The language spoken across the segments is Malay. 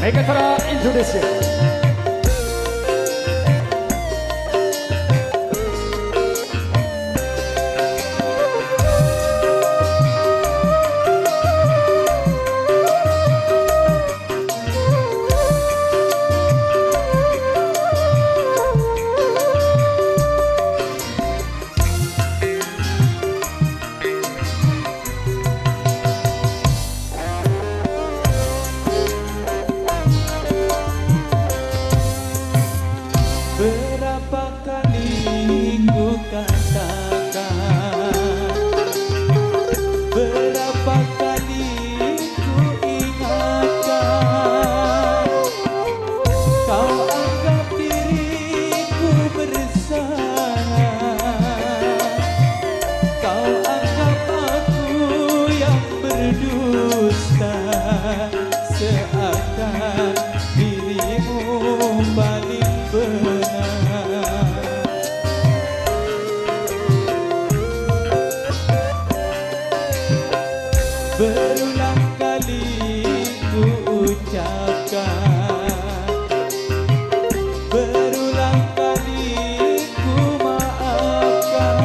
Megatara Indonesia. Berapa kali ku katakan, berapa kali ku ingatkan, kau anggap diriku bersalah, kau anggap aku yang berdusta, seakan dirimu paling benar. Berulang kali ku ucapkan, berulang kali ku maafkan,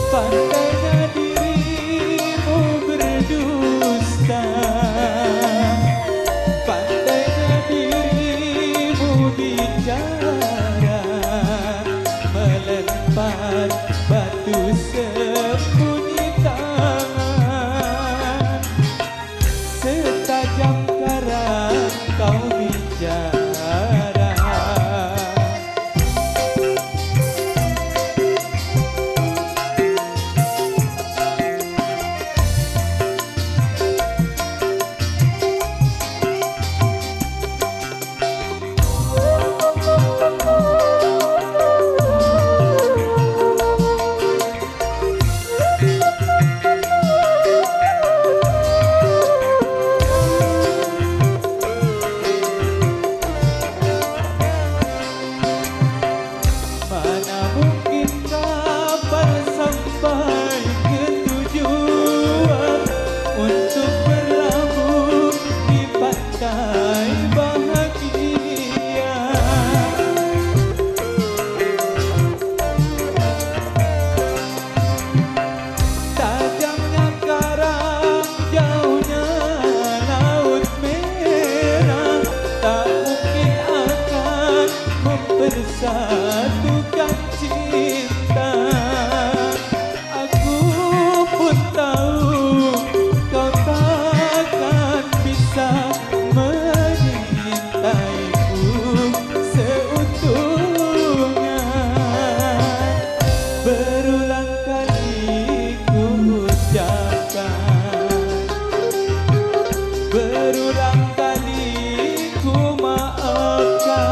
pandainya dirimu berdusta, pandainya dirimu bicara, melempar batu sembunyi tangan, setajam karang kau bicara. Mana mungkin kapal sampai ke tujuan untuk berlabuh di pantai bahagia. Tajamnya karang, jauhnya laut merah, tak mungkin akan mempersatukan cinta. Aku pun tahu kau takkan bisa mencintaiku seutuhnya. Berulang kali ku ucapkan, berulang kali ku maafkan,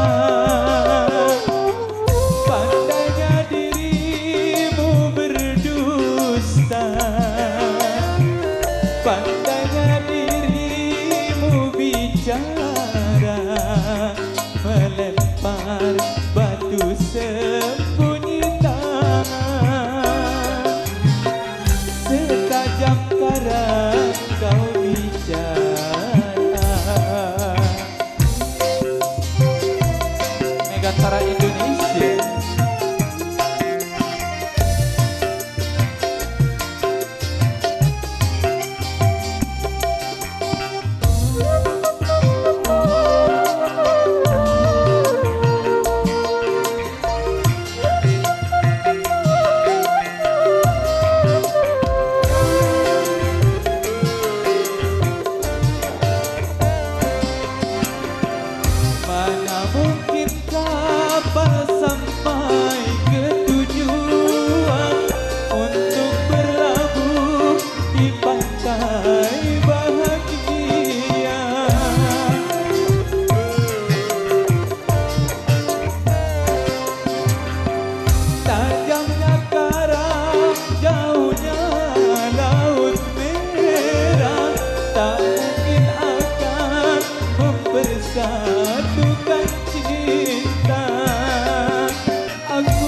pandainya dirimu berdusta, pandainya dirimu bicara, melempar batu sembunyi tangan, setajam karang kau bicara. Megatara Indonesia. Mana mungkin kapal sampai ke tujuan untuk berlabuh di pantai bahagia. Tajamnya karang, jauhnya laut merah, tak mungkin akan mempersatukan cinta. Aku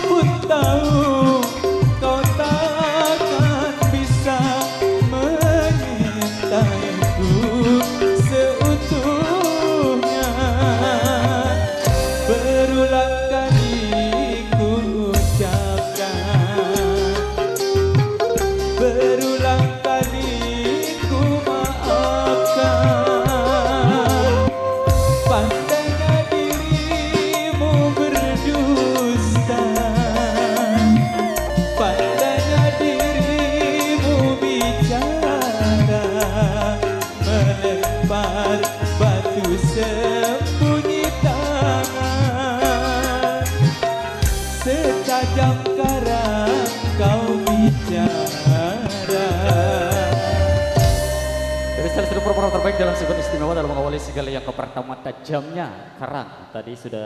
pun tahu kau takkan bisa menyintaiku tajam karang kau bicara. Jadi salah satu program terbaik dalam sebuah istimewa dalam mengawali segala yang pertama tajamnya karang. Tadi sudah